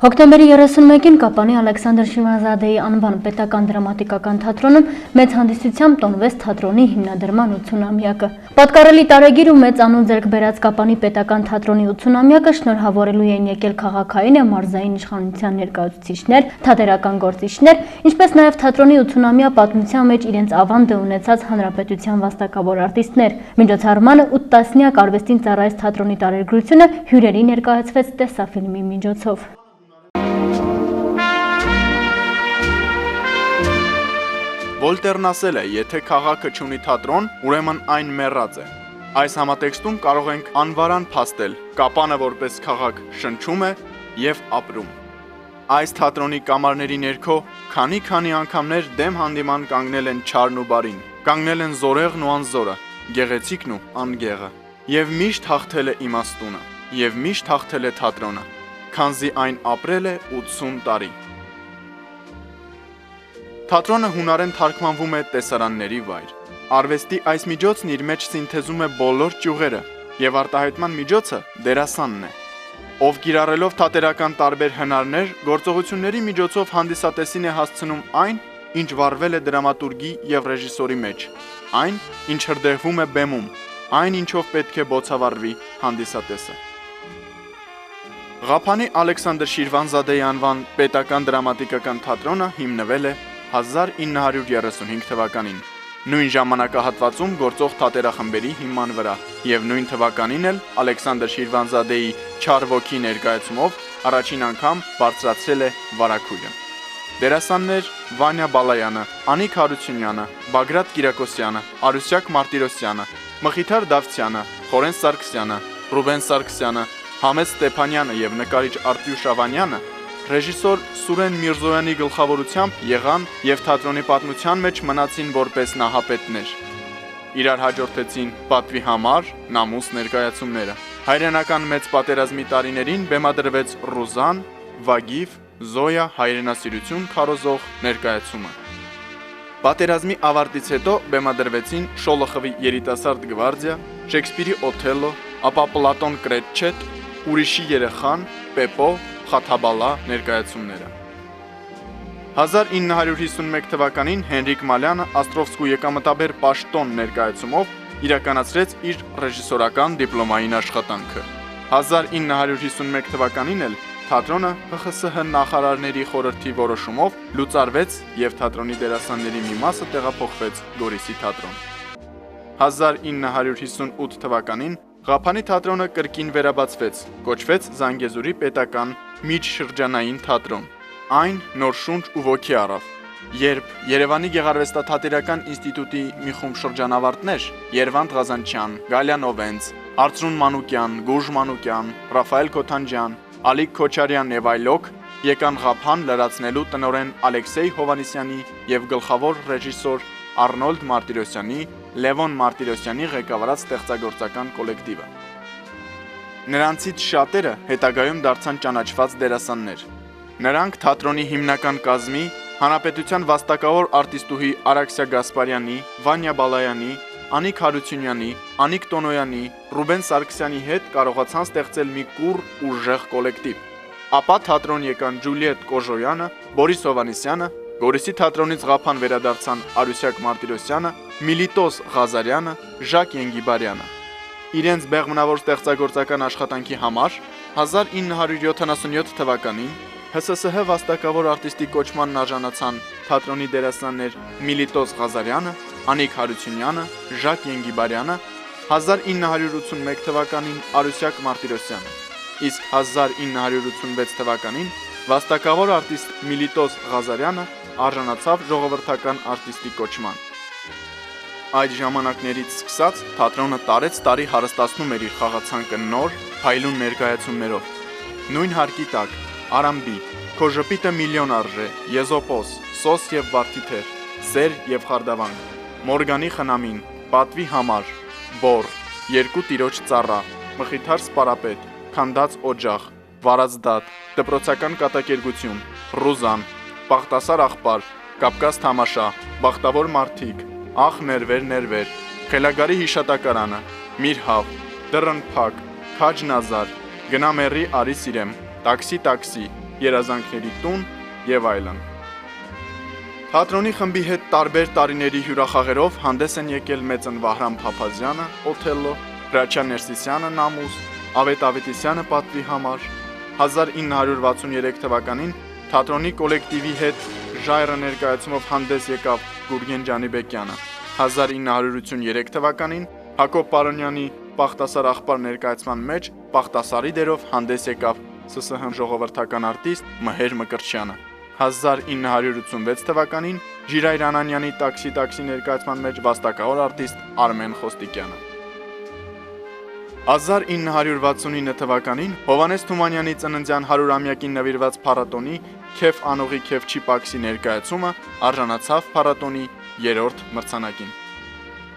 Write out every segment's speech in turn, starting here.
Հոկտեմբերի 31-ին Կապանի Ալեքսանդր Շիրվանզադեի անվան պետական դրամատիկական թատրոնում մեծ հանդիսությամբ տոնվեց թատրոնի հիմնադրման 80-ամյակը։ Պատկառելի տարեգիր ու մեծանուն ձեռք բերած Կապանի պետական թատրոնի 80-ամյակը շնորհավորելու էին եկել քաղաքային և մարզային իշխանության ներկայացուցիչներ, թատերական գործիչներ, ինչպես նաև թատրոնի 80-ամյա պատմության մեջ իրենց ավանդը ունեցած հանրապետության վաստակավոր արտիստներ։ Միջոցառմանը 8 տասնյակ արվեստին ծառայեց թատրոնի տարեգրությունը հյուրերի ներկայացվեց տեսաֆիլմի միջոցով։ Վոլտերն ասել է, եթե քաղաքը չունի թատրոն, ուրեմն այն մեռած է։ Այս համատեքստում կարող ենք անվարան փաստել, Կապանը որպես քաղաք շնչում է և ապրում։ Այս թատրոնի կամարների ներքո քանի անգամներ դեմ հանդիման կանգնել են չարն ու բարին, կանգնել են զորեղն ու անզորը, գեղեցիկն ու անգեղը, և միշտ հաղթել է իմաստունը, և միշտ հաղթել է թատրոնը, քանզի այն ապրել է 80 տարի։ Թատրոնը հունարեն թարգմանվում է տեսարանների վայր։ Արվեստի այս միջոցն իր մեջ սինթեզում է բոլոր ճյուղերը, և արտահայտման միջոցը դերասանն է, ով կիրառելով թատերական տարբեր հնարներ, գործողությունների միջոցով հանդիսատեսին է հասցնում այն, ինչ վառվել է դրամատուրգի և ռեժիսորի մեջ, այն, ինչ հրդեհվում է բեմում, այն, ինչով պետք է բոցավառվի հանդիսատեսը։ Ղափանի Ալեքսանդր Շիրվանզադեի անվան պետական դրամատիկական թատրոնը հիմնվել է 1935 թվականին, նույն ժամանակահատվածում գործող թատերախմբերի հիման վրա, և նույն թվականին էլ Ալեքսանդր Շիրվանզադեի չար ոգի ներկայացումով առաջին անգամ բարձրացրել է վարագույրը։ Դերասաններ Վանյա Բալայանը, Անիկ Հարությունյանը, Բագրատ Կիրակոսյանը, Արուսյակ Մարտիրոսյանը, Մխիթար Դավթյանը, Խորեն Սարգսյանը, Ռուբեն Սարգսյանը, Համետ Ստեփանյանը և նկարիչ Արտյուշ Ավանյանը ռեժիսոր Սուրեն Միրզոյանի գլխավորությամբ եղան և թատրոնի պատմության մեջ մնացին որպես նահապետներ։ Իրար հաջորդեցին Պատվի համար, Նամուս ներկայացումները։ Հայրենական մեծ պատերազմի տարիներին բեմադրվեց Ռուզան, Վագիվ, Զոյա հայրենասիրություն քարոզող ներկայացումը։ Պատերազմի ավարտից հետո բեմադրվեցին Շոլոխովի երիտասարդ գվարդիա, Շեքսպիրի Օթելլո, ապա Պլատոն Կրետչետ, Ուրիշի երեխան, Պեպո, Խաթաբալա ներկայացումները։ 1951 թվականին Հենրիկ Մալյանը Աստրովսկու եկամտաբեր պաշտոն ներկայացումով իրականացրեց իր ռեժիսորական դիպլոմային աշխատանքը։ 1951 թվականին էլ թատրոնը ՀԽՍՀ նախարարների խորհրդի որոշումով լուծարվեց և թատրոնի դերասանների մի մասը տեղափոխվեց Գորիսի թատրոն։ 1958 թվականին Ղափանի թատրոնը կրկին վերաբացվեց, կոչվեց Զանգեզուրի պետական միջշրջանային թատրոն։ Այն նոր շունչ ու ոգի առավ, երբ Երևանի գեղարվեստաթատերական ինստիտուտի մի խումբ շրջանավարտներ՝ Երվանդ Ղազանչյան, Գալյան Օվենց, Արծրուն Մանուկյան, Գուժ Մանուկյան, Ռաֆայել Քոթանջյան, Ալիկ Քոչարյան և այլոք եկան Ղափան լրացնելու տնօրեն Ալեքսեյ Հովհաննիսյանի և գլխավոր ռեժիսոր Արնոլդ Մարտիրոսյանի, Լևոն Մարտիրոսյանի ղեկավարած ստեղծագործական կոլեկտիվը։ Նրանցից շատերը հետագայում դարձան ճանաչված դերասաններ։ Նրանք թատրոնի հիմնական կազմի, հանրապետության վաստակավոր արտիստուհի Արաքսիա Գասպարյանի, Վանյա Բալայանի, Անիկ Հարությունյանի, Անիկ Տոնոյանի, Ռուբեն Սարգսյանի հետ կարողացան ստեղծել մի կուռ ուժեղ կոլեկտիվ։ Ապա թատրոն եկան Ջուլիետ Կոժոյանը, Բորիս Հովհաննիսյանը, Գորիսի թատրոնից Ղափան վերադարձան Արուսյակ Մարտիրոսյանը, Միլիտոս Ղազարյանը, Ժակ Ենգիբարյանը։ Իրենց բեղմնավոր ստեղծագործական աշխատանքի համար 1977 թվականին ՀՍՍՀ վաստակավոր արտիստի կոչմանն արժանացան թատրոնի դերասաններ Միլիտոս Ղազարյանը, Անիկ Հարությունյանը, Ժակ Ենգիբարյանը, 1981 թվականին Արուսյակ Մարտիրոսյանը, իսկ 1986 թվականին վաստակավոր արտիստ Միլիտոս Ղազարյանը արժանացավ ժողովրդական արտիստի կոչման։ Այդ ժամանակներից սկսած թատրոնը տարեցտարի հարստացնում էր իր խաղացանկը նոր, փայլուն ներկայացումներով։ Նույն հարկի տակ Արամբի, Քո ժպիտը միլիոն արժե, Եզոպոս, Սոս և Վարդիթեր, Սեր և Խարդավանք, Մորգանի խնամին, Պատվի համար, Բոր, Երկու տիրոջ ծառա, Մխիթար սպարապետ, Քանդած օջախ, Վարած դատ, Դպրոցական կատակերգություն, Ռուզան, Պաղտասար աղբար, Կապկաս թամաշա, Բախտավոր մարդիկ, Ախ ներվեր, Խելագարի հիշատակարանը, Միրհավ, Դռն փակ, Քաջ Նազար, Գնա մեռի արի սիրեմ, Տաքսի, երազանքների տուն եւ այլն։ Թատրոնի խմբի հետ տարբեր տարիների հյուրախաղերով հանդես են եկել Մեծն Վահրամ Փափազյանը, Օթելլո, Հրաչյա Ներսիսյանը, Նամուզ, Ավետ Ավետիսյանը պատվի համար։ 1963 թվականին թատրոնի կոլեկտիվի հետ ժայռը ներկայացումով հանդես եկավ Գուրգեն Ջանիբեկյանը։ 1983 թվականին Հակոբ Պարոնյանի Պախտասար աղբար ներկայացման մեջ Պախտասարի դերով հանդես եկավ ՍՍՀ ժողովրդական արտիստ Մհեր Մկրտչյանը։ 1986 թվականին Ժիրայր Անանյանի Տաքսի ներկայացման մեջ վաստակավոր արտիստ Արմեն Խոստիկյանը։ 1969 թվականին Հովհաննես Թումանյանի ծննդյան 100-ամյակին նվիրված փառատոնի Քեֆ անողի քեֆ չի պակսի ներկայացումը արժանացավ փառատոնի 3-րդ մրցանակին։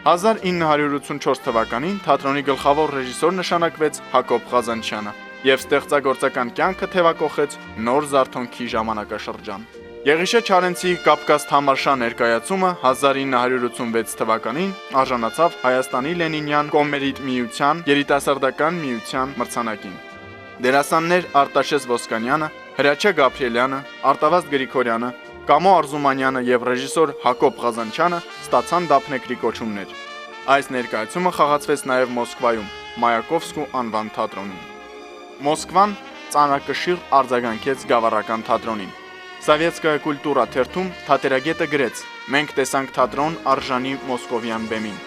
1984 թվականին թատրոնի գլխավոր ռեժիսոր նշանակվեց Հակոբ Ղազանչյանը եւ ստեղծագործական կյանքը թևակողեց նոր զարթոնքի ժամանակաշրջան։ Եղիշե Չարենցի Կապկաս Թամարշա ներկայացումը 1986 թվականին արժանացավ Հայաստանի Լենինյան կոմերիտ միության երիտասարդական միության մրցանակին։ Դերասաններ Արտաշես Ոսկանյանը, Հրաչյա Գաբրիելյանը, Արտավազդ Գրիգորյանը, Կամո Արզումանյանը եւ ռեժիսոր Հակոբ Ղազանչյանը ստացան դափնեկրի կոչումներ։ Այս ներկայացումը խաղացվեց նաեւ Մոսկվայում, Մայակովսկու անվան թատրոնում։ Մոսկվան ծանրակշիռ արձագանքեց գավառական թատրոնին։ Սովետская կուլտուրա թերթում թատերագետը գրեց. «Մենք տեսանք թատրոն արժանի մոսկովյան բեմին»։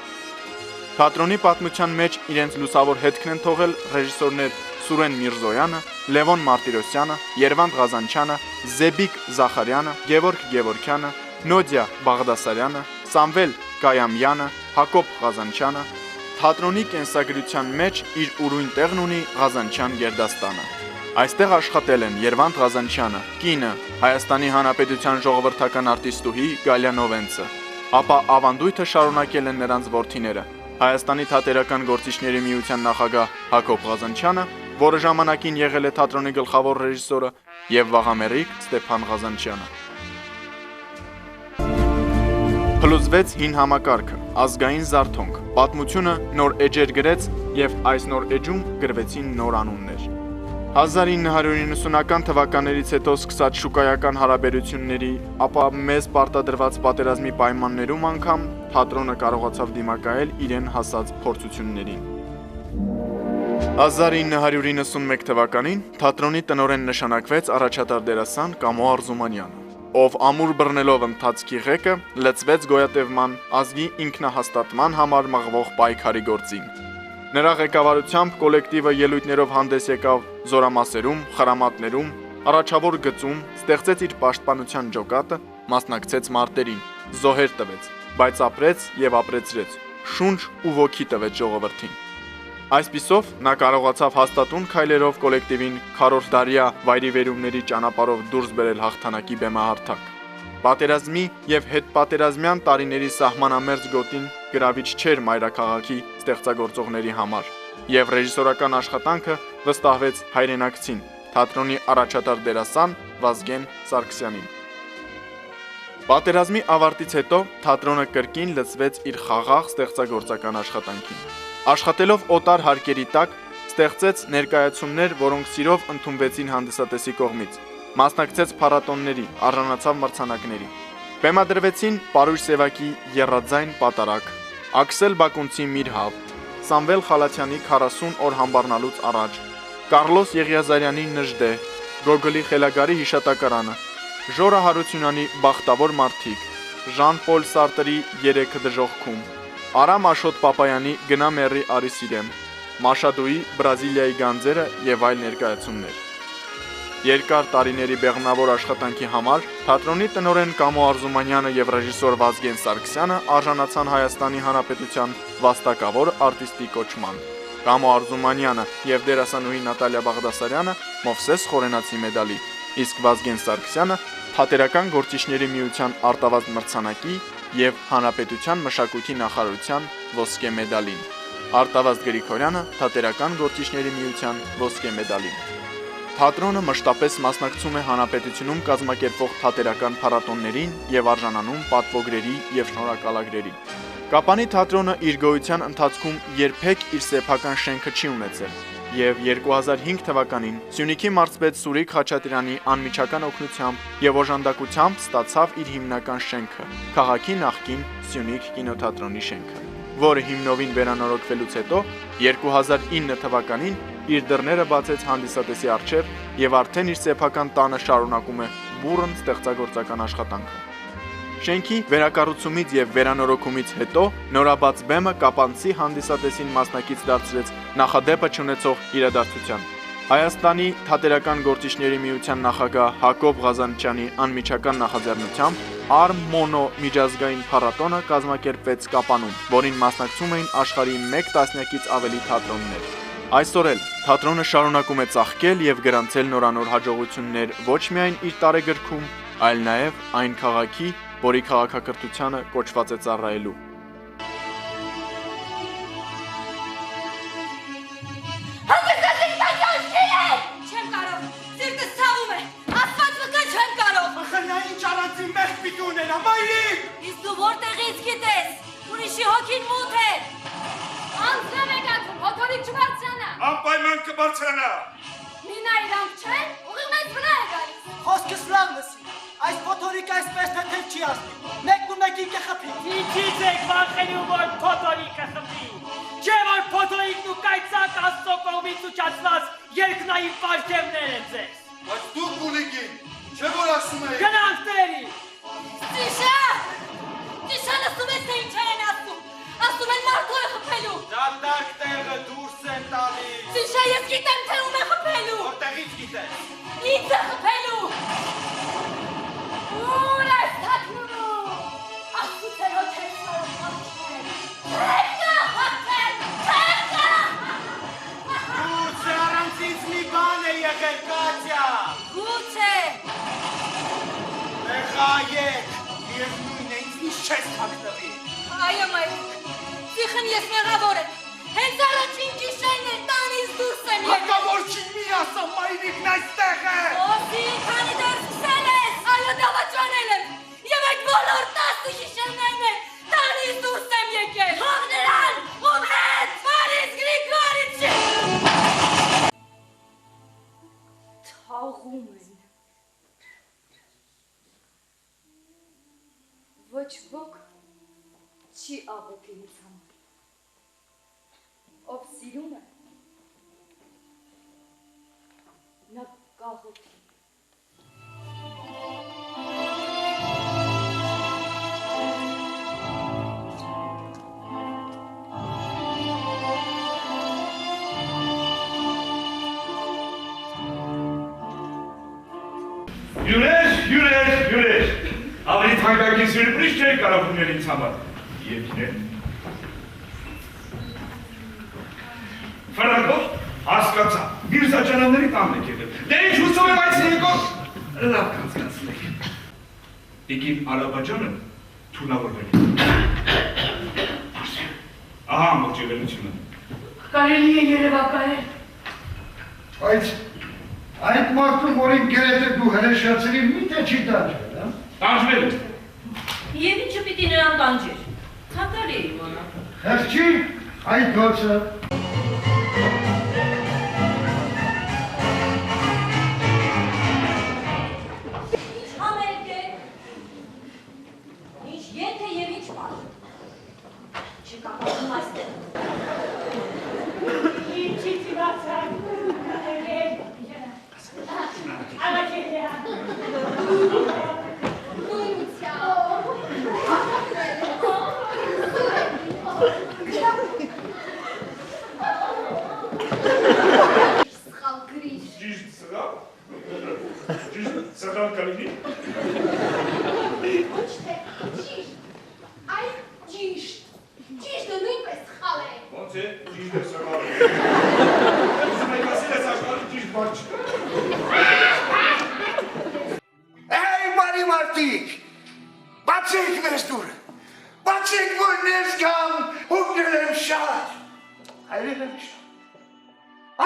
Թատրոնի պատմության մեջ իրենց լուսավոր հետքն են թողել ռեժիսորներ Սուրեն Միրզոյանը, Լևոն Մարտիրոսյանը, Երվանդ Ղազանչյանը, Զեբիկ Զախարյանը, Գևորգ Գևորգյանը, Նոդիա Բաղդասարյանը, Սամվել Կայամյանը, Հակոբ Ղազանչյանը։ Թատրոնի կենսագրության մեջ իր ուրույն տեղն ունի Ղազանչյան գերդաստանը։ Այստեղ աշխատել են Երվանդ Ղազանչյանը, կինը, Հայաստանի Հանրապետության ժողովրդական արտիստուհի Գալիա Նովենցը, ապա ավանդույթը շարունակել են նրանց որդիները՝ Հայաստանի թատերական գործիչների միության նախագահ Հակոբ Ղազանչյանը, որը ժամանակին եղել է թատրոնի գլխավոր ռեժիսորը, եւ վաղամերիկ Ստեփան Ղազանչյանը։ Փլուզվեց հին համակարգը, ազգային զարթոնք, պատմությունը նոր էջեր գրեց եւ այս նոր էջում գրվեցին նոր անուններ։ 1990-ական թվականներից հետո սկսած շուկայական հարաբերությունների, ապա մեզ պարտադրված պատերազմի պայմաններում անգամ թատրոնը կարողացավ դիմակայել իրեն հասած փորձություններին։ 1991 թվականին թատրոնի տնօրեն նշանակվեց առաջատար դերասան Կամո Արզումանյանը, ով ամուր բռնելով ընթացքի ղեկը լծվեց գոյատևման ազգի ինքնահաստատման համար մղվող պայքարի գործին։ Նրա ղեկավարությամբ կոլեկտիվը ելույթներով հանդես եկավ զորամասերում, խրամատներում, առաջավոր գծում, ստեղծեց իր պաշտպանության ջոկատը, մասնակցեց մարտերին, զոհեր տվեց, բայց ապրեց եւ ապրեցրեց, շունչ ու ոգի տվեց ժողովրդին։ Այսպիսով նա կարողացավ հաստատուն քայլերով կոլեկտիվին քառորդդարյա վայրիվերումների ճանապարհով դուրս բերել հաղթանակի բեմահարթակ։ Պատերազմի եւ հետպատերազմյան տարիների սահմանամերձ գոտին գրավիչ չէր մայրաքաղաքի ստեղծագործողների համար, եւ ռեժիսորական աշխատանքը վստահվեց հայրենակցին, թատրոնի առաջատար դերասան Վազգեն Սարգսյանին։ Պատերազմի ավարտից հետո թատրոնը կրկին լծվեց իր խաղաղ ստեղծագործական աշխատանքին։ Աշխատելով օտար հարկերի տակ, ստեղծեց ներկայացումներ, որոնք սիրով ընդունվեցին հանդիսատեսի կողմից, մասնակցեց փառատոնների, արժանացավ մրցանակների։ Բեմադրվեցին Պարույր Սևակի Եռաձայն պատարակ, Աքսել Բակունցի Միրհավ, Սամվել Խալաթյանի 40 օր համբառնալուց առաջ, Կարլոս Եղիազարյանի Նժդե, Գոգոլի Խելագարի հիշատակարանը, Ժորա Հարությունյանի Բախտավոր մարդիկ, Ժան-Պոլ Սարտերի Երեքը դժողքում, Արամ Աշոտ Պապայանի Գնա մեռի Արիսիրեմ, Մաշադոյի Բրազիլիայի գանձերը եւ այլ ներկայացումներ։ Երկար տարիների բեղմնավոր աշխատանքի համար թատրոնի տնօրեն Կամո Արզումանյանը եւ ռեժիսոր Վազգեն Սարգսյանը արժանացան Հայաստանի Հանրապետության վաստակավոր արտիստի կոչման։ Կամո Արզումանյանը եւ դերասանուհի Նատալիա Բաղդասարյանը Մովսես Խորենացի մեդալի, իսկ Վազգեն Սարգսյանը Թատերական գործիչների միության արտավազդ մրցանակի եւ Հանրապետության մշակույթի նախարարության ոսկե մեդալին, Արտավազդ Գրիգորյանը Թատերական գործիչների միության ոսկե մեդալին։ Թատրոնը մշտապես մասնակցում է հանրապետությունում կազմակերպվող թատերական փառատոներին եւ արժանանում պատվոգրերի եւ շնորհակալագրերի։ Կապանի թատրոնը իր գոյության ընթացքում երբեք իր սեփական շենքը չի ունեցել եւ 2005 թվականին Սյունիքի մարզպետ Սուրիկ Խաչատրյանի անմիջական օգնությամբ եւ օժանդակությամբ ստացավ իր հիմնական շենքը՝ քաղաքի նախկին Սյունիք կինոթատրոնի շենքը, որը հիմնովին վերանորոգվելուց հետո 2009 թվականին իր դռները բացեց հանդիսատեսի առջև եւ արդեն իր սեփական տանը շարունակում է բուռն ստեղծագործական աշխատանքը։ Շենքի վերակառուցումից եւ վերանորոգումից հետո նորաբաց բեմը կապանցի հանդիսատեսին մասնակից դարձրեց նախադեպը չունեցող իրադարձության։ Հայաստանի Թատերական գործիչների միության նախագահ Հակոբ Ղազանչյանի անմիջական նախաձեռնությամբ Արմոնո միջազգային փառատոնը կազմակերպվեց Կապանում, որին մասնակցում էին աշխարհի 1 տասնյակից ավելի թատրոններ։ Այսօր էլ թատրոնը շարունակում է ծաղկել եւ գրանցել նորանոր հաջողություններ ոչ միայն իր տարեգրքում, այլ նաեւ այն քաղաքի, որի քաղաքակրթությանը կոչված է ծառայելու։ Անպայման կբարձրանա։ Նինա իրանք չեն, ուղիղ մեծ վրա է գալիս։ Խոսքս լավ լսի, այս փոթորիկը այսպես թեթև չի ասնի, մեկն ու մեկին կխփի։ Ինչից եք վախենում, որ փոթորիկը խփի։ Չէ որ փոթորիկն ու կայծակ Աստծո կողմից ուղղված երկնային պարգևներ են ձեզ։ Բայց դու գուլիկին, չէ որ ասում եք։ Գնանք տերի։ Ճիշա լսում ես թե ինչ են ասում։ Ասում են մարդու է խփելու։ Դատարկ տեղը դուրս են տալիս։ Ճիշա ես գիտեմ թե ում է խփելու։ Որտեղից գիտես։ Ինձ է խփելու։ Ուր ես թաքնվում։ Ասուցեր ոչ ես սարոքել։ Թեկա հատել, թեկա։ Գուցե առանցից մի բան է եղել, Կատյա։ Գուցե։ Մեղայեք, միևնույն է, ինձնից չես թաքնվի։ Այո մայրիկ, սիխն ես մեղավոր եմ, հենց առաջին գիշերն է տանից դուրս եմ եկել։ Հակավորչին մի ասա, մայրիկն այստեղ է։ Ոսի, քանի դեռ սկսել ես, այո դավաճանել եմ, և այդ բոլոր 10 գիշերներն են տանից դուրս եմ եկել։ Թող նրան, ում հետ, Մարիս Գրիգորիչի։ Թաղում են։ Ոչ ոք չի աղոթի ինձ համար, ով սիրում է, նա կաղոթի։ Յուրեր, ավելի թանկագին սյուրպրիզ չէի կարող ունել ինձ համար։ Երկին է։ Ֆրանկով հասկացա, Միրզաճանանների տանն եք եղել։ Դե ինչ հուսով եմ այս երկով, լավ կանցկացնեք։ Տիկին Արաբաջանը թունավորվել է։ Ահա ամբողջ եղելությունը։ Կարելի է երևակայել։ Բայց այդ մարդու, որին գերեթե դու հրեշացրի, միթե չի տանջվել, հա? Տանջվել է։ Եվ ինչը պիտի նրան տանջեր։ Ցանկալի է իմանալ։ Խեղճի, այդ գործը։ Ինչ համերգ է, ինչ ետ է և ինչ պար։ Չկապացում այստեղ։ Ինչից իմացան։ Սղալ կալինի։ Ոչ թե ճիշտ, այլ ճիշտ, ճիշտը նույնպես սխալ է։ Ոնց է, ճիշտ է սղալ։ Ուզում եք ասել ես աշխարհի ճիշտ բան չկա։ Էй, բարի մարդիկ, բացեք մեզ դուրը, բացեք, որ ներս գամ, հոգնել եմ շատ, հայրել եմ շատ,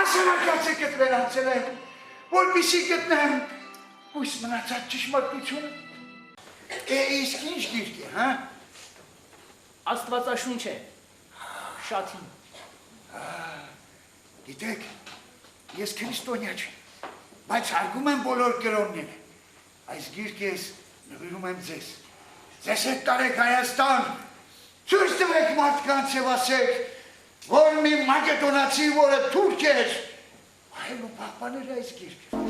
ասանակացեք էտ վերացել եմ, որպիսի գտնեմ, ույս մնացած ճշմարտությունը, իսկ ինչ գիրք է, հա? Աստվածաշունչ է, շաթին։ Գիտեք, Ես քրիստոնյա չեմ, բայց հարգում եմ բոլոր կրոնները։ Այս գիրքը ես նվիրում եմ ձեզ։ Ձեզ հետ տարեք Հայաստան, ցույց տվեք մարդկանց եւ ասեք, որ մի մակեդոնացի, որը թուրք էր, այլ ու պահպաներ այս գիրքը։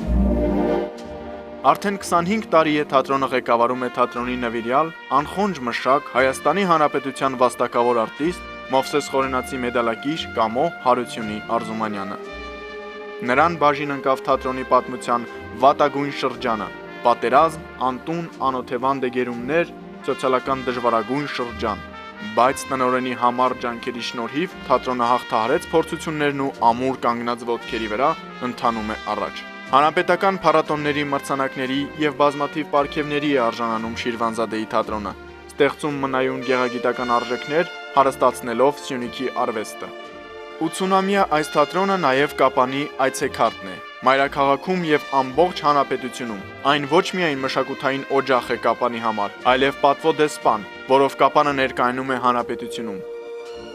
Արդեն 25 տարի է թատրոնը ղեկավարում է թատրոնի նվիրյալ, անխոնջ մշակ Հայաստանի Հանրապետության վաստակավոր արտիստ Մովսես Խորենացի մեդալակիր Կամո Հարությունի Արզումանյանը։ Նրան բաժին ընկավ թատրոնի պատմության վատագույն շրջանը, պատերազմ, անտուն, անօթևան դեգերումներ, սոցիալական դժվարագույն շրջան, բայց տնօրենի համառ ջանքերի շնորհիվ թատրոնը հաղթահարեց փորձություններն ու ամուր կանգնած ոտքերի վրա ընթանում է առաջ։ Հանրապետական փառատոնների, մրցանակների եւ բազմաթիվ պարգևների է արժանանում Շիրվանզադեի թատրոնը, ստեղծում մնայուն գեղագիտական արժեքներ, հարստացնելով Սյունիքի արվեստը։ 80-ամյա այս թատրոնը նաև Կապանի այցեքարտն է, մայրաքաղաքում եւ ամբողջ հանրապետությունում։ Այն ոչ միայն մշակութային օջախ է Կապանի համար, այլև պատվո դեսպան, որով Կապանը ներկայանում է հանրապետությունում։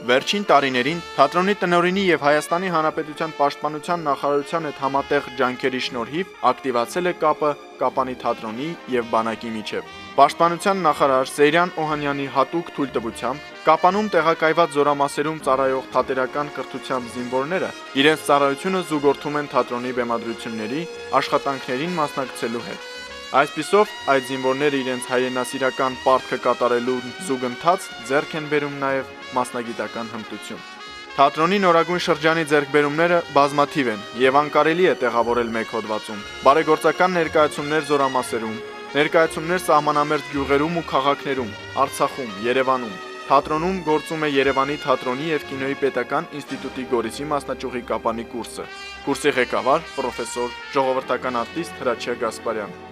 Վերջին տարիներին թատրոնի տնօրինի եւ Հայաստանի Հանրապետության պաշտպանության նախարարության հետ համատեղ ջանքերի շնորհիվ ակտիվացել է կապը Կապանի թատրոնի եւ բանակի միջև։ Պաշտպանության նախարար Սեյրան Օհանյանի հատուկ թույլտվությամբ Կապանում տեղակայված զորամասերում ծառայող թատերական կրթությամբ զինվորները իրենց ծառայությունը զուգորդում են թատրոնի բեմադրությունների, աշխատանքներին մասնակցելու հետ։ Այսպիսով, այդ զինվորները իրենց հայրենասիրական պարտքը կատարելու զուգընթաց ձեռք են բերում նաև մասնագիտական հմտություն։ Թատրոնի նորագույն շրջանի ձեռքբերումները բազմաթիվ են եւ անկարելի է տեղավորել մեկ հոդվածում։ Բարեգործական ներկայացումներ զորամասերում, ներկայացումներ սահմանամերձ գյուղերում ու քաղաքներում, Արցախում, Երևանում։ Թատրոնում գործում է Երևանի թատրոնի եւ կինոյի պետական ինստիտուտի Գորիսի մասնաճյուղի Կապանի կուրսը։ Կուրսի ղեկավար պրոֆեսոր ժողովրդական արտիստ Հրաչյա Գասպարյան։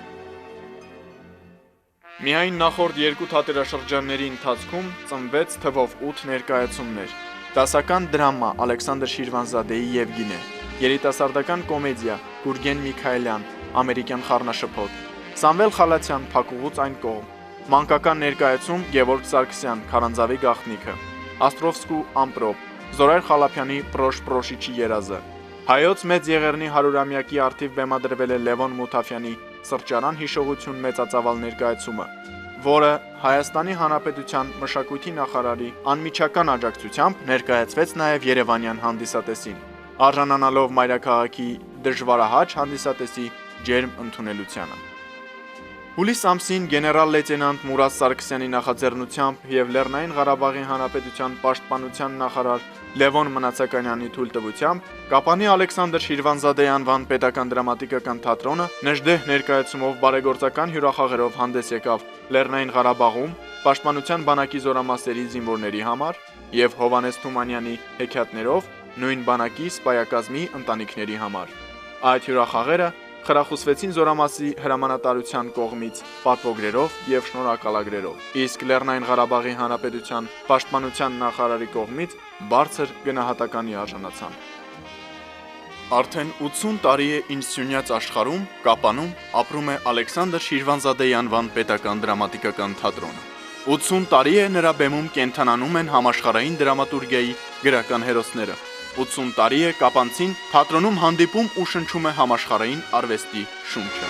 Միայն նախորդ երկու թատերաշրջանների ընթացքում ծնվեց թվով 8 ներկայացումներ։ Դասական դրամա Ալեքսանդր Շիրվանզադեի Եվգինե, երիտասարդական կոմեդիա Գուրգեն Միքայելյան, Ամերիկյան խառնաշփոթ, Սամվել Խալացյան Փակուղուց այն կողմ, մանկական ներկայացում Գևորգ Սարգսյան Քարանձավի գաղտնիքը, Աստրովսկու ամպրոպ, Զորայր Խալափյանի Պրոշ Պրոշիչի երազը, Հայոց մեծ եղեռնի 100-ամյակի արդիվ բեմադրվել է Լևոն Մութաֆյանի Սրճարան հիշողություն մեծածավալ ներկայացումը, որը Հայաստանի Հանրապետության մշակույթի նախարարի անմիջական աջակցությամբ ներկայացվեց նաև Երևանյան հանդիսատեսին, արժանանալով մայրաքաղաքի դժվարահաճ հանդիսատեսի ջերմ ընդունելությանը։ Հուլիս ամսին գեներալ լեյտենանտ Մուրադ Սարգսյանի նախաձեռնությամբ եւ Լեռնային Ղարաբաղի Հանրապետության պաշտպանության նախարար Լևոն Մնացականյանի թույլտվությամբ Կապանի Ալեքսանդր Շիրվանզադեի անվան պետական դրամատիկական թատրոնը նժդեհ ներկայացումով բարեգործական հյուրախաղերով հանդես եկավ Լեռնային Ղարաբաղում պաշտպանության բանակի զորամասերի զինվորների համար եւ Հովանես Թումանյանի հեքիաթներով նույն բանակի սպայակազմի ընտանիքների համար։ Այդ հյուրախաղերը խրախուսվեցին զորամասի հրամանատարության կողմից պատվոգրերով եւ շնորհակալագրերով, իսկ Լեռնային Ղարաբաղի Հանրապետության պաշտպանության նախարարի կողմից բարձր գնահատականի արժանացան։ Արդեն 80 տարի է ինչ Սյունյաց աշխարհում Կապանում ապրում է Ալեքսանդր Շիրվանզադեի անվան պետական դրամատիկական թատրոնը։ 80 տարի է նրա բեմում կենթանանում են համաշխարհային դրամատուրգիայի գրական հերոսները։ 80 տարի է կապանցին թատրոնում հանդիպում ու շնչում է համաշխարհային արվեստի շունչը։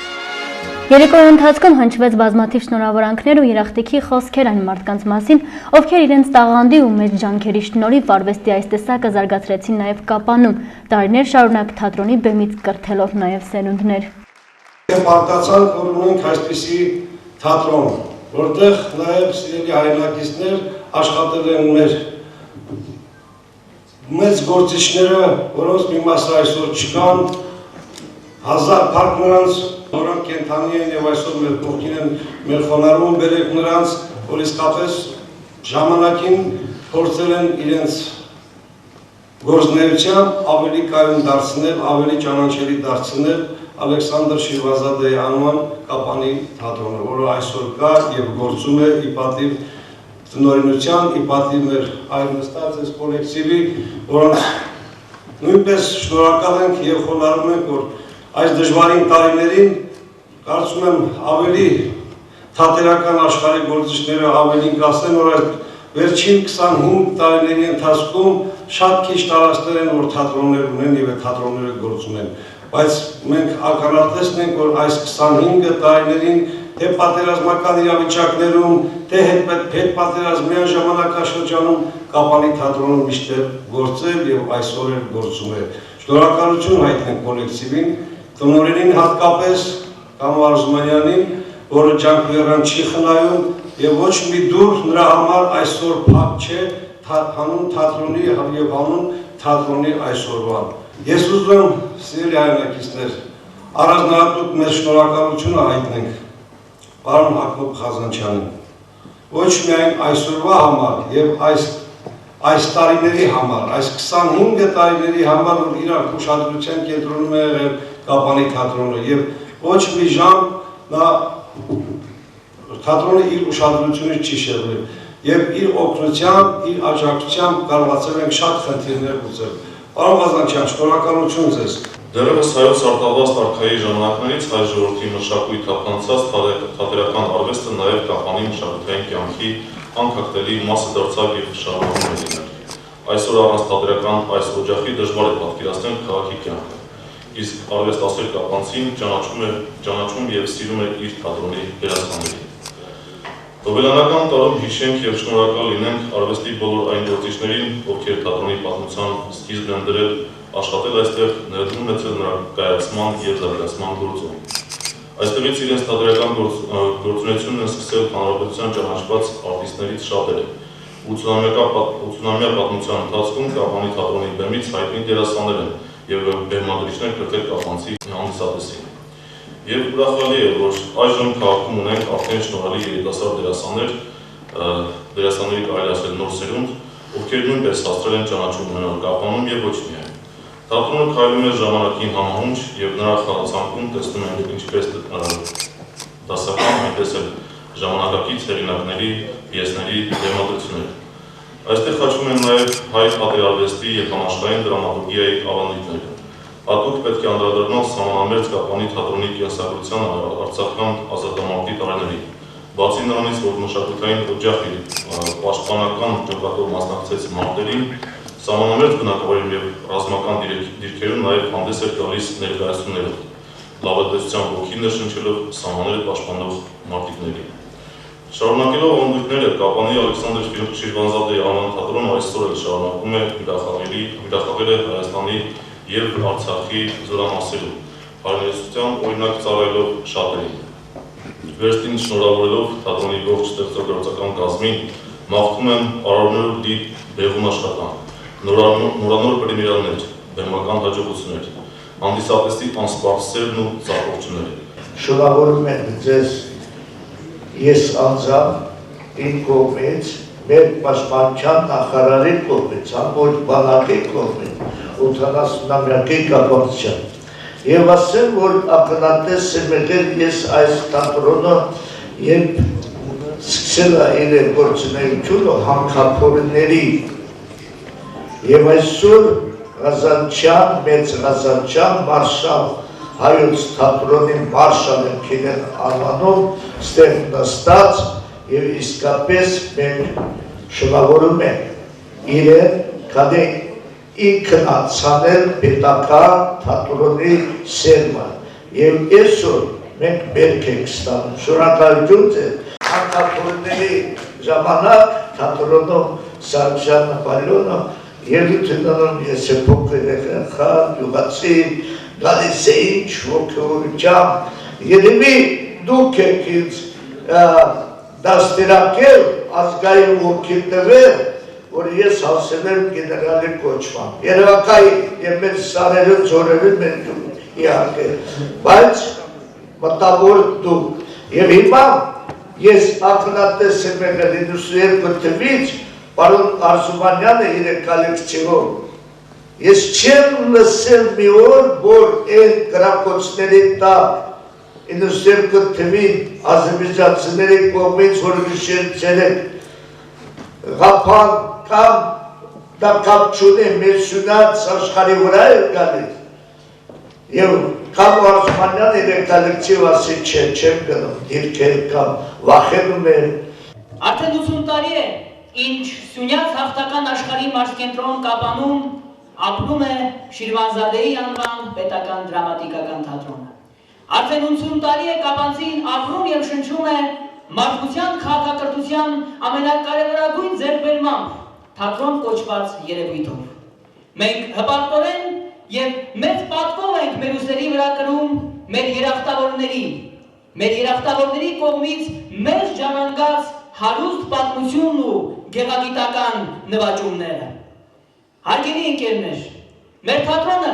Երեկոյի ընթացքում հնչվեց բազմաթիվ շնորհավորանքներ ու երախտիկի խոսքեր այն մարդկանց մասին, ովքեր իրենց տաղանդի ու մեծ ջանքերի շնորհիվ արվեստի այս տեսակը զարգացրեցին նաև Կապանում, տարիներ շարունակ թատրոնի բեմից կրթելով նաև սերունդներ։ Պարտացանք, որ ունենք այսպիսի թատրոն, որտեղ նաև սիրելի հայրենակիցներ աշխատել են մեր մեծ գործիչները, որոնց մի մասը այսօր չկան, հազար փառք նրանց, որոնք կենթանի են եւ այսօր մեր կողքին են, մեր խոնարհում բերեք նրանց, որ իսկապես ժամանակին փորձել են իրենց գործունեությամբ ավելի կայուն դարձնել, ավելի ճանաչելի դարձնել Ալեքսանդր Շիրվանզադեի անվան Կապանի թատրոնը, որը այսօր կա եւ գործում է ի պատիվ տնօրինության, ի պատիվ մեր այլ նստած այս կոլեկտիվի, որոնց նույնպես շնորհակալ ենք եւ խոնարհում ենք, որ այս դժվարին տարիներին կարծում եմ ավելի թատերական աշխարհի գործիչները ավելին կասեն, որ այս վերջին 25 տարիների ընթացքում շատ քիչ տարածքներ են, որ թատրոններ ունեն եւ թատրոնները գործում են, բայց մենք ակնհայտեցնում ենք, որ այս 25 տարիներին թե պատերազմական իրավիճակներում, թե հետպատերազմյան ժամանակաշրջանում Կապանի թատրոնը միշտ է գործել եւ այսօր էլ գործում է։ Շնորհակալություն հայտնենք կոլեկտիվին, տնօրենին հատկապես Կամո Արզումանյանին, որը ջանքերան չի խնայում եւ ոչ մի դուր նրա համար այսօր փակ չէ հանուն թատրոնի եւ հանուն թատրոնի այսօրվան։ Ես ուզում եմ, սիրելի հայրենակիցներ, առանձնահատուկ մեր շնորհակալությունը հայտնենք պարոն Հակոբ Խազանչյանին, ոչ միայն այսօրվա համար եւ այս տարիների համար, այս 25 տարիների համար, որ իրար ուշադրության կենտրոնում է եղել Կապանի թատրոնը եւ ոչ մի ժամ նա թատրոնը իր ուշադրությունից չի շեղվել եւ իր օգնությամբ, իր աջակցությամբ կարողացել ենք շատ խնդիրներ լուծել։ Պարոն Խազանչյան, շնորհակալություն ձեզ։ Դեռևս հայոց արտահայտված արքայի ժամանակներից հայ ժողովրդի մշակույթ թափանցած թատերական արվեստը նաև Կապանի մշակութային կյանքի անկախտելի մասը դարձավ եւ շարունակում է լինել։ Այսօր առանց թատերական այս օջախի դժվար է պատկերացնել քաղաքի կյանքը։ Իսկ արվեստասեր կապանցին ճանաչում եւ սիրում է իր թատրոնի դերասաններին։ Հոբելյանական տարում հիշենք եւ շնորհակալ լինենք արվեստի բոլոր այն գործիչներին, ովքեր թատրոնի պատմության սկիզբն են դրել, աշխատել այստեղ, ներդրում ունեցել նրա կայացման եւ զարգացման գործում։ Այստեղից իրենց թատերական գործունեությունն են սկսել հանրապետության ճանաչված արտիստներից շատերը։ 80-ամյա պատմության ընթացքում Կապանի թատրոնի բեմից հայտնի դերասաններ են եւ բեմադրիչներ կրկել կապանցի հանդիսատեսին։ Եվ ուրախալի է, որ այժմ քաղաքում ունենք արդեն շնորհալի երիտասարդ դերասանների կարելի ասել նոր սերունդ, ովքեր նույնպես հաստրել են ճանաչում ունենալ Կապանում եւ ոչ միայն։ Թատրոնը քայլում է ժամանակին համահունչ եւ նրա խաղացանկում տեսնում ենք ինչպես դասական, այնպես էլ ժամանակակից հեղինակների, պիեսների բեմադրություններ։ Այստեղ խաչվում են նաև հայ թատերարվեստի եւ համաշխարհային դրամատուրգիայի ավանդույթները։ Հատուկ պետք է անդրադառնալ սահմանամերձ Կապանի թատրոնի կենսագրության արցախյան ազատամարտի տարիներին։ Բացի նրանից, որ մշակութային օջախի պաշտպանական նկատով մասնակցեց մարտերին, սահմանամերձ բնակավայրում եւ ռազմական դիրքերում նաև հանդես էր գալիս ներկայացումներով, լավատեսության ոգին ներշնչելով սահմանները պաշտպանող մարտիկներին։ Շարունակելով ավանդույթները, Կապանի Ալեքսանդր Շիրվանզադեի անվան թատրոնը այսօր էլ շարունակում է միրախաղել է Հայաստանի եւ Արցախի զորամասերում, հարմարեցության օրինակ ծառայելով շատերին։ Վերստին շնորհավորելով թատրոնի ողջ ստեղծագործական կազմին, մաղթում եմ արարներով լի բեղուն աշխատանք, նորանոր պրեմիերաներ, բեմական հաջողություններ, հանդիսատեսի անսպառ սերն ու ծառայությունները։ Շնորհավորում եմ ձեզ ես անձամբ իմ կողմից, մեր պաշտպանության նախարարի կողմից, ամբողջ բանակի կողմից, 80-ամյակի կապակցությամբ։ Եվ ասեմ, որ ակնհայտես եմ եղել ես այս թատրոնը, երբ սկսել է իր գործունեությունը հանքափորների եւ այսօր Ղազանչյան, մեծ Ղազանչյան մարշալ հայոց թատրոնի մարշալ են անվանում ստեղ նստած եւ իսկապես մենք շնորհավորում ենք իրեն, քանի ինքն ացանել պետական թատրոնի սերմը եւ այսօր մենք բերք ենք ստանում։ Շնորհակալություն ձեզ հանքափորների ժամանակ թատրոնում Սարգսյանը Պալյոնը Երդությունում ես փոքր եղա, յուղացի, գալիս էին ոգևորությամբ, երևի դուք եք ինձ դաստիարակել ազգային ոգի տվել, որ ես հասել եմ գեներալի կոչման։ Երևակայի եւ մեր սարերը, ձորերը մենք իհարկե, բայց մտավոր դուք։ Եվ հիմա ես ակնհայտես եմ եղել 92 թվականից Պարոն Արզումանյանը իր կոլեկտիվով, ես չեմ լսել մի օր, որ այն գրակոչների տակ 92 թվին ազերբայջանցիների կողմից, որ գիշերցել են Ղափան կամ դա կապ չունի, մեր սյունած աշխարհի վրա է գալիս։ Եվ Կամո Արզումանյանը իր կոլեկտիվ ասի չեմ գնում, դիրքեր կամ վախենում են։ Արդեն 80 տարի է, ինչ Սյունյաց հաղթական աշխարհի մարզկենտրոն Կապանում ապրում է Շիրվանզադեի անվան պետական դրամատիկական թատրոնը։ Արդեն 80 տարի է կապանցին ապրում եւ շնչում է մարդկության քաղաքակրթության ամենակարևորագույն ձեռքբերմամբ թատրոն կոչված երևույթով։ Մենք հպարտորեն եւ մեծ պատվով ենք մեր ուսերի վրա կրում մեր երախտավորների կողմից մեզ ժառանգած հարուստ պատմությունն ու գեղագիտական նվաճումները։ Հարգելի ընկերներ, մեր թատրոնը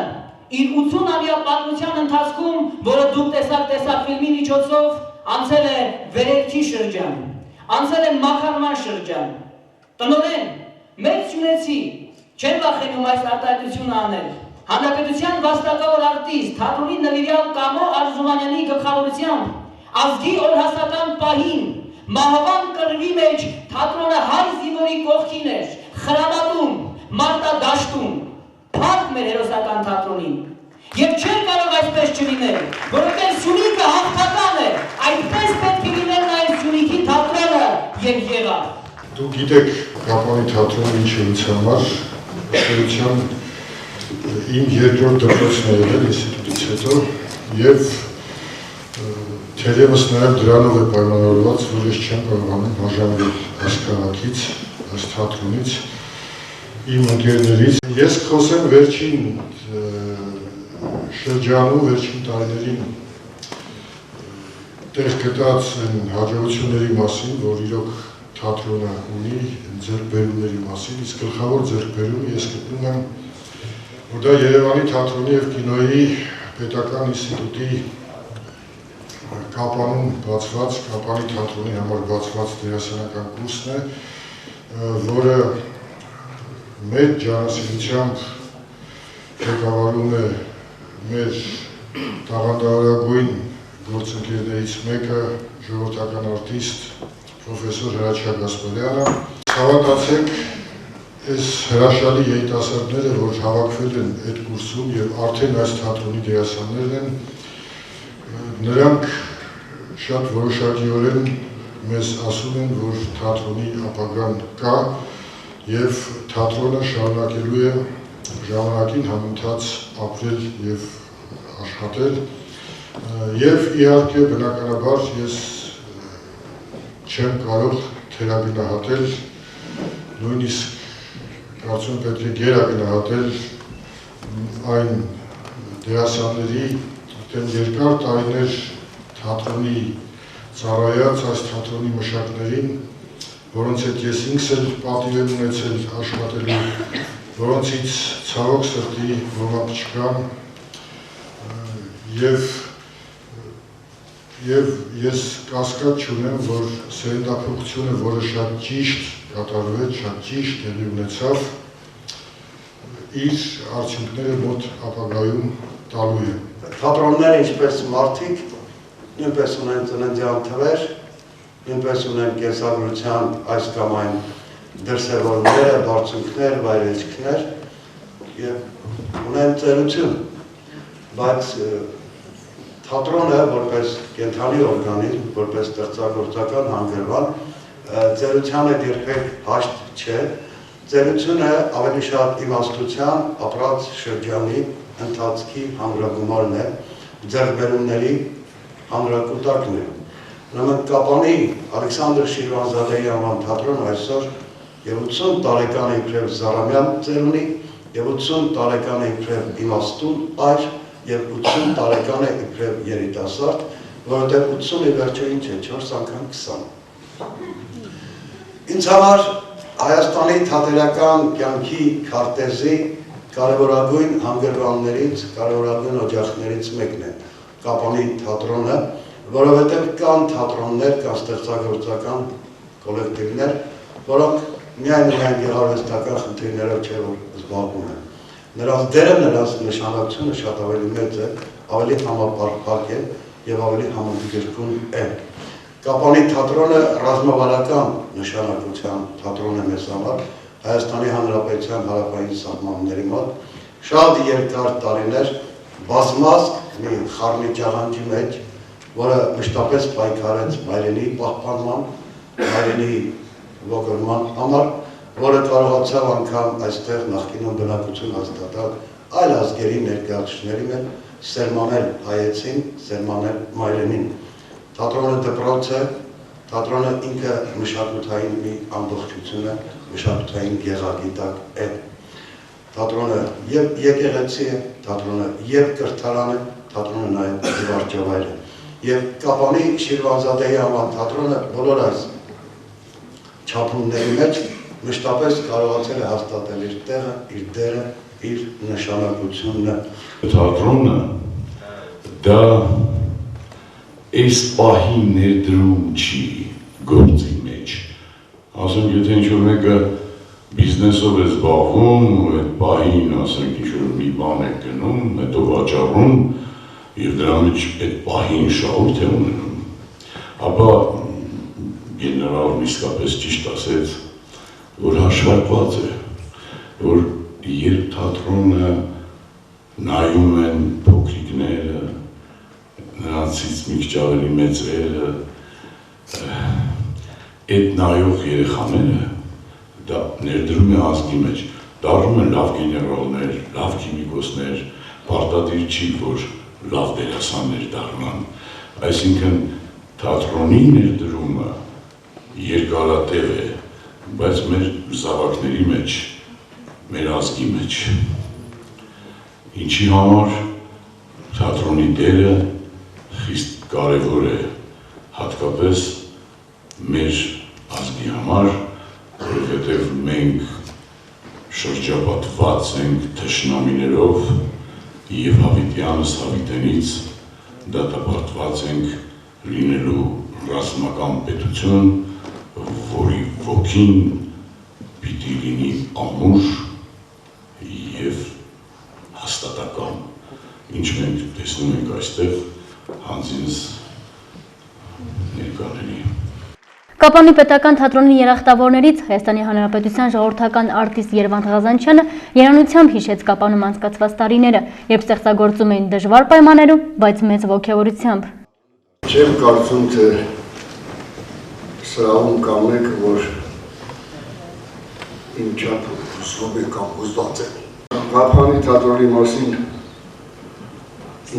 իր 80-ամյա պատմության ընթացքում, որը դուք տեսակ ֆիլմի միջոցով անցել է վերելքի շրջան, անցել է մաքարման շրջան, տնօրեն, մեծ սյունեցի, չեն վախենում այս արտահայտությունը անել։ Հանրապետության վաստակավոր արտիստ, թատրոնի նվիրյալ Կամո Արզումանյանի գլխավորությամբ ազգի օրհասական պահին մահվան կռվի մեջ թատրոնը հայ զինվորի կողքին էր, խրամատում, մարտադաշտում, փառք մեր հերոսական թատրոնին։ Եվ չէր կարող այսպես չլինել, որովհետև Սյունիքը հաղթական է, այդպես պետք է լինել նաև Սյունիքի թատրոնը եւ եղավ։ Դուք գիտեք Կապանի թատրոնը ինչ է ինձ համար, ըստ իմ երկրորդ դպրոցն է եղել ինստիտուտից հետո եւ թերևս նաեւ դրանով է պայմանավորված, որ ես չեմ կարողանում բաժանվել այս քաղաքից, այս թատրոնից, իմ ընկերներից։ Ես խոսեմ վերջին շրջանում, վերջին տարիներին տեղ գտած հաջողությունների մասին, որ իրոք թատրոնը ունի, ձեռքբերումների մասին, իսկ գլխավոր ձեռքբերումը ես գտնում եմ, որ դա Երևանի թատրոնի եւ կինոյի պետական ինստիտուտի Կապանում բացված, Կապանի թատրոնի համար բացված դերասանական կուրսն է, որը մեր ջանասիրությամբ ղեկավարում է մեր տաղանդավորագույն գործընկերներից մեկը, ժողովրդական արտիստ պրոֆեսոր Հրաչյա Գասպարյանը։ Հավատացեք, այս հրաշալի երիտասարդները, որ հավաքվել են այդ կուրսում եւ արդեն այս թատրոնի դերասաններն են, նրանք շատ որոշակիորեն մեզ ասում են, որ թատրոնի ապագան կա եւ թատրոնը շարունակելու է ժամանակին համընթաց ապրել եւ աշխատել եւ իհարկե բնականաբար ես չեմ կարող թերագնահատել, նույնիսկ կարծում պետք է գերագնահատել այն դերասանների արդեն երկար տարիներ թատրոնի ծառայած այս թատրոնի մշակներին, որոնց հետ ես ինքս էլ պատիվ եմ ունեցել աշխատելու, որոնցից ցավոք սրտի ոմանք չկան եւ ես կասկած չունեմ, որ սերնդափոխությունը, որը շատ ճիշտ կատարվեց, շատ ճիշտ տեղի ունեցավ, իր արդյունքները մոտ ապագայում տալու է։ Թատրոնները ինչպես մարդիկ, նույնպես ունեն ծննդյան թվեր, նույնպես ունեն կենսագրության այս կամ այն դրսևորումները, բարձունքներ, վայրեջքներ եւ ունեն ծերություն, բայց թատրոնը որպես կենթանի օրգանիզմ, որպես ստեղծագործական հանգրվան, ծերության հետ երբեք հաշտ չէ, ծերությունը ավելի շատ իմաստության, ապրած շրջանի ընթացքի հանրագումարն է, ձեռքբերումների հանրակուտակն է։ Ուրեմն Կապանի Ալեքսանդր Շիրվանզադեի անվան թատրոնը այսօր եւ 80 տարեկան է իբրև Զարամյան ծերունի, եւ 80 տարեկան է իբրև իմաստուն այր, եւ 80 տարեկան է իբրև երիտասարդ, որովհետեւ 80-ի վերջը ինչ է, 4 անգամ 20։ Ինձ համար Հայաստանի թատերական կյանքի քարտեզի կարևորագույն հանգրվաններից, կարևորագույն օջախներից մեկն է Կապանի թատրոնը, որովհետև կան թատրոններ, կան ստեղծագործական կոլեկտիվներ, որոնք միայն գեղարվեստական խնդիրներով չէ, որ զբաղվում են։ Նրանց դերը, նրանց նշանակությունը շատ ավելի մեծ է, ավելի համապարփակ է եւ ավելի համընդգրկուն է։ Կապանի թատրոնը ռազմավարական նշանակության թատրոն է մեզ համար, Հայաստանի Հանրապետության հարավային սահմանների մոտ, շատ երկար տարիներ բազմազգ մի խառնի ճաղանջի մեջ, որը մշտապես պայքարեց մայրենի պահպանման, մայրենի ողորման համար, որը կարողացավ անգամ այստեղ նախկինում բնակություն հաստատալ այլ ազգերի ներկայացուցիչների հետ սերմանել հայեցին, սերմանել մայրենին։ Թատրոնը դպրոց է, թատրոնը ինքը մշակութային մի ամբողջություն է, մշակութային գեղագիտակ է։ Թատրոնը եւ եկեղեցի է, թատրոնը եւ կրթարան է, թատրոնը նաեւ զվարճավայր է։ Եվ Կապանի Շիրվանզադեի անվան թատրոնը բոլոր այս չափումների մեջ մշտապես կարողացել է հաստատել իր տեղը, իր դերը, իր նշանակությունը։ Թատրոնը դա այս պահի ներդրում չի գործի մեջ։ Ասենք, եթե ինչ-որ մեկը բիզնեսով է զբաղվում, այդ պահին, ասենք, ինչ-որ մի բան է գնում, հետո վաճառում, և դրա մեջ այդ պահին շահույթ է ունենում, ապա գեներալն իսկապես ճիշտ ասեց, որ հաշվարկված է, որ երբ թատրոնը նայում են փոքրիկները, նրանցից մի քիչ ավելի մեծերը, այդ նայող երեխաները դա ներդրում է ազգի մեջ, դառնում են լավ գեներալներ, լավ քիմիկոսներ, պարտադիր չի, որ լավ դերասաններ դառնան, այսինքն թատրոնի ներդրումը երկարատև է, բայց մեր զավակների մեջ, մեր ազգի մեջ, ինչի համար թատրոնի դերը խիստ կարևոր է, հատկապես մեր ազգի համար, որովհետև մենք շրջապատված ենք թշնամիներով և հավիտյանս հավիտենից դատապարտված ենք լինելու ռազմական պետություն, որի ոգին պիտի լինի ամուր և հաստատական, ինչ մենք տեսնում ենք այստեղ հանձինս ներկաների։ Կապանի պետական թատրոնի երախտավորներից Հայաստանի Հանրապետության ժողովրդական արտիստ Երվանդ Ղազանչյանը երանությամբ հիշեց Կապանում անցկացված տարիները, երբ ստեղծագործում էին դժվար պայմաններում, բայց մեծ ոգևորությամբ։ Չեմ կարծում, թե սրահում կա մեկը, որ իմ չափ հուսվում է կամ հուզված է։ Կապանի թատրոնի մասին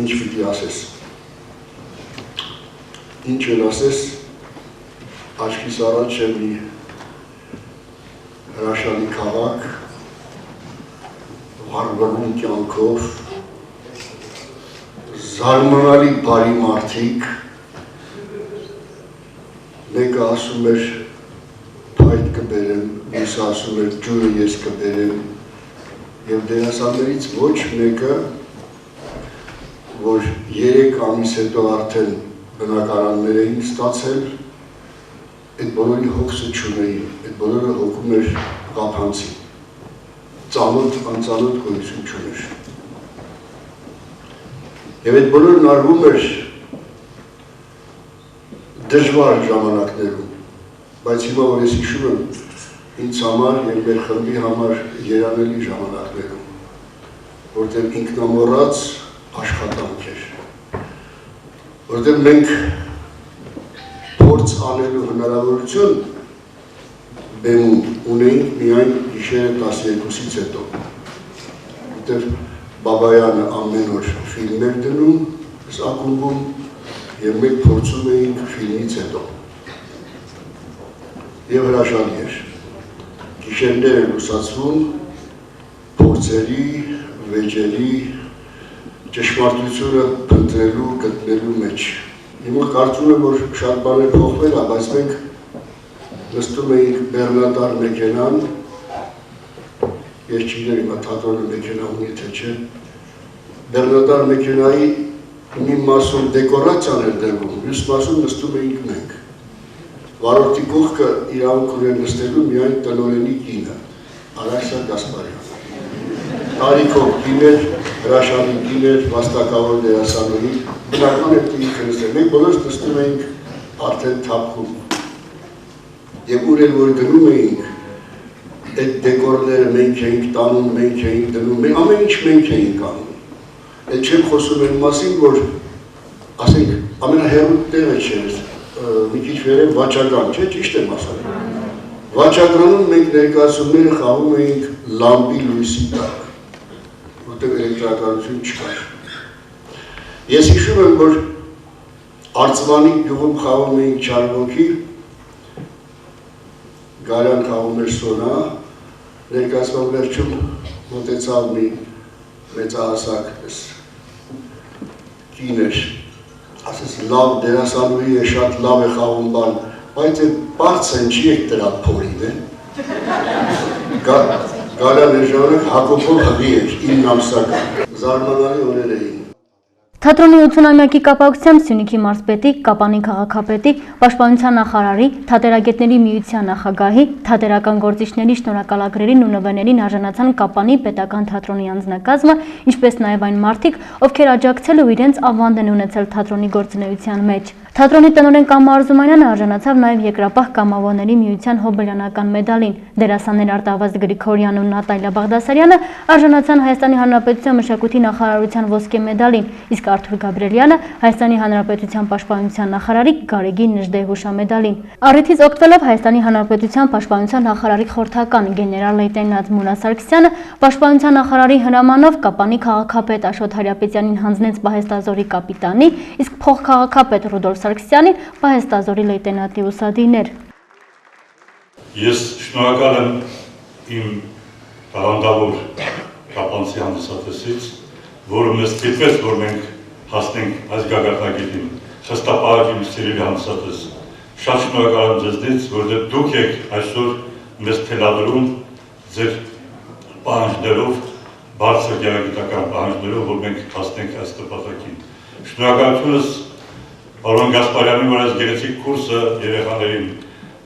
ինչ պիտի ասես։ Ինչ էլ ասես, աչքիս առաջ է մի հրաշալի քաղաք, վառվռուն կյանքով, զարմանալի բարի մարդիկ, մեկը ասում էր փայտ կբերեմ, մյուսը ասում էր ջուրը ես կբերեմ, և դերասաններից ոչ մեկը, որ 3 ամիս հետո արդեն բնակարաններ էին ստացել, այդ բոլորի հոգսը չունեին, այդ բոլորը հոգում էր Ղափանցի, ծանոթ, անծանոթ գոյություն չուներ։ Եվ այդ բոլորն արվում էր դժվար ժամանակներում, բայց հիմա որ ես հիշում եմ ինձ համար և մեր խմբի համար երանելի ժամանակներում, որտեղ ինքնամոռաց աշխատանք էր, որտեղ մենք փորձ անելու հնարավորություն բեմում ունեինք միայն գիշերը 12-ից հետո, որտեղ Բաբայանը ամեն օր ֆիլմեր դնում, ակումբում, և մենք փորձում էինք ֆիլմից հետո։ Եվ հրաշալի էր, գիշերներ էր լուսացվում, փորձերի, վեճերի, ճշմարտությունը փնտրելու, գտնելու մեջ։ Հիմա կարծում եմ, որ շատ բաներ փոխվել է, բայց մենք նստում էինք բեռնատար մեքենան, ես չգիտեմ հիմա թատրոնը մեքենա ունի թե չէ, բեռնատար մեքենայի մի մասում դեկորացիան էր դրվում, մյուս մասում նստում էինք մենք։ Վարորդի կողքը իրավունք ուներ նստելու միայն տնօրենի կինը, Արաքսա Գասպարյան։ Տարիքով կին էր, հրաշալի կին էր, վաստակավոր դերասանուհի, բնական է ինքը նստել, մենք բոլորս նստում էինք արդեն թափքում։ Եվ ուր էլ որ գնում էինք, այդ դեկորները մենք էինք տանում, մենք էինք դնում, ամեն ինչ մենք էինք անում։ Այդ չեմ խոսում այն մասին, որ, ասենք, ամենահեռու տեղը չէր, մի քիչ վերև վաճական, չէ, ճիշտ եմ ասել։ Վաճառանում մենք ներկայացումները խաղում էինք լամպի լույսի տակ, որտեղ էլեկտրականություն չկար։ Ես հիշում եմ, որ Արծվանի գյուղում խաղում էինք չարվոքի, Գարյան խաղում էր սոնա, ներկայացման վերջում մոտեցավ մի մեծահասակ կին էր, ասես լավ դերասանուհի է, շատ լավ է խաղում բան, բայց այդ բարձեն չի եք դրա փորին է։ Գարյան էր ժամանակ Հակոբով հղի էր, 9 ամսական, զարմանալի օրեր էին։ Թատրոնի 80-ամյակի կապակցությամբ Սյունիքի մարզպետի, Կապանի քաղաքապետի, Պաշտպանության նախարարի, Թատերագետների միության նախագահի, թատերական գործիչների շնորհակալագրերին ու նվերներին արժանացան Կապանի պետական թատրոնի անձնակազմը, ինչպես նաև այն մարդիկ, ովքեր աջակցել ու իրենց ավանդ են ունեցել թատրոնի գործունեության մեջ։ Թատրոնի տնօրեն Կամո Արզումանյանը արժանացավ նաև Երկրապահ կամավորների միության հոբելյանական մեդալին, դերասաններ Արտավազդ Գրիգորյանն ու Նատալիա Բաղդասարյանը արժանացան Հայաստանի Հանրապետության մշակույթի նախարարության ոսկե մեդալին, իսկ Արթուր Գաբրելյանը Հայաստանի Հանրապետության պաշտպանության նախարարի Գարեգի Նժդեհ հուշամեդալին։ Առիթից օգտվելով Հայաստանի Հանրապետության պաշտպանության նախարարի խորհրդական գեներալ լեյտենանտ Մունա Սարգսյանը պաշտպանության նախարարի հրամանով Կապանի քաղաքապետ Աշոտ Հարապետյանին հանձնեց պահեստազորի կապիտանի, իսկ փոխքաղաքապետ Ռուդոլֆ Սարգսյանին պահեստազորի լեյտենանտի ուսադիներ։ Ես շնորհակալ եմ իմ տաղանդավոր կապանցի հանդիսատեսից, որը մեզ ստիպեց, որ մենք հասնենք այս գագաթնագետին, խստապահ իմ սիրելի հանդիսատես։ Շատ շնորհակալ եմ ձեզնից, որովհետև դուք եք այսօր մեզ թելադրում ձեր պահանջներով, բարձր գեղագիտական պահանջներով, որ մենք հասնենք այս նպատակին։ Շնորհակալությունս Պարոն Գասպարյանին, որ այս գեղեցիկ կուրսը երեխաներին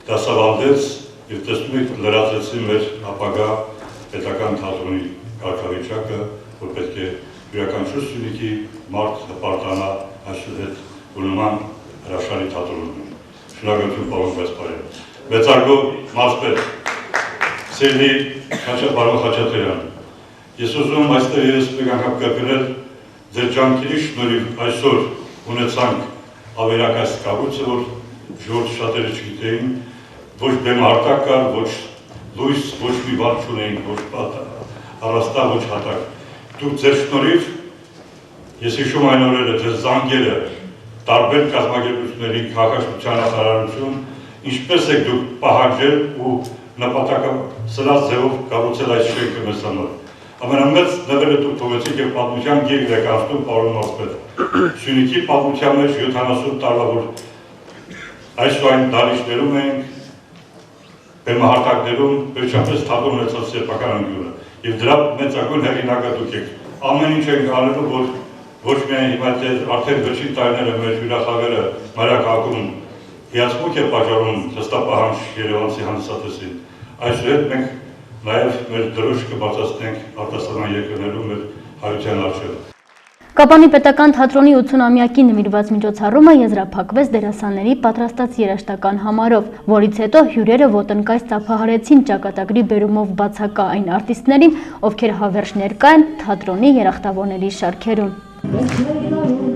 դասավանդեց եւ տեսնում եք լրացրեցին մեր ապագա պետական թատրոնի կարգավիճակը, որ պետք է յուրաքանչյուր Սյունիքի մարդ հպարտանա այսօր հետ ունենան հրաշալի թատրոնում։ Շնորհակալություն պարոն Գասպարյան։ Մեծարգո մարզպետ Սերնի Պարոն Խաչատրյան։ Ես ուզում եմ այստեղ ես մեկ անգամ կրկնել ձեր ջանքերի շնորհիվ այսօր ունեցանք ավերակայս կառույցը, որ ժողովուրդը շատերը չգիտեին, ոչ բեմահարտակ կար, ոչ լույս, ոչ մի բան չունեին, ոչ առաստաղ, ոչ հատակ։ Դուք ձեր շնորհիվ, ես հիշում այն օրերը, ձեր զանգերը, տարբեր կազմակերպությունների քաղաքաշինության նախարարություն, ինչպես եք դուք պահանջել ու նպատակը սրած ձևով կառուցել այս շենքը մեզ համար։ Ամենամեծ նվերը դուք թողեցիք եւ պատմության գիր իրականացնում պարոն մարզպետ։ Սյունիքի պատմության մեջ 70 տարվա որ այսօր այն դարիչներում ենք, բեմահարտակներում վերջապես թատրոն ունեցած սեփական անկյունը։ Եվ դրա մեծագույն հեղինակը դուք եք։ Ամեն ինչ ենք անելու, որ ոչ միայն հիմա արդեն վերջին տարիները մեր հյուրախաղերը մայրաքաղաքում հիացմունք է պատճառում հստապահանջ երևանցի հանդիսատեսին։ Այսուհետ մենք նաև մեր դրոշը կբարձրացնենք արտասահման երկրներում մեր հայության առջև։ Կապանի պետական թատրոնի 80-ամյակի նվիրված միջոցառումը եզրափակվեց դերասանների պատրաստած երաժշտական համարով, որից հետո հյուրերը ոտնկայս ծափահարեցին ճակատագրի բերումով բացակա այն արտիստներին, ովքեր հավերժ ներկա են թատրոնի երախտավորների շարքերում։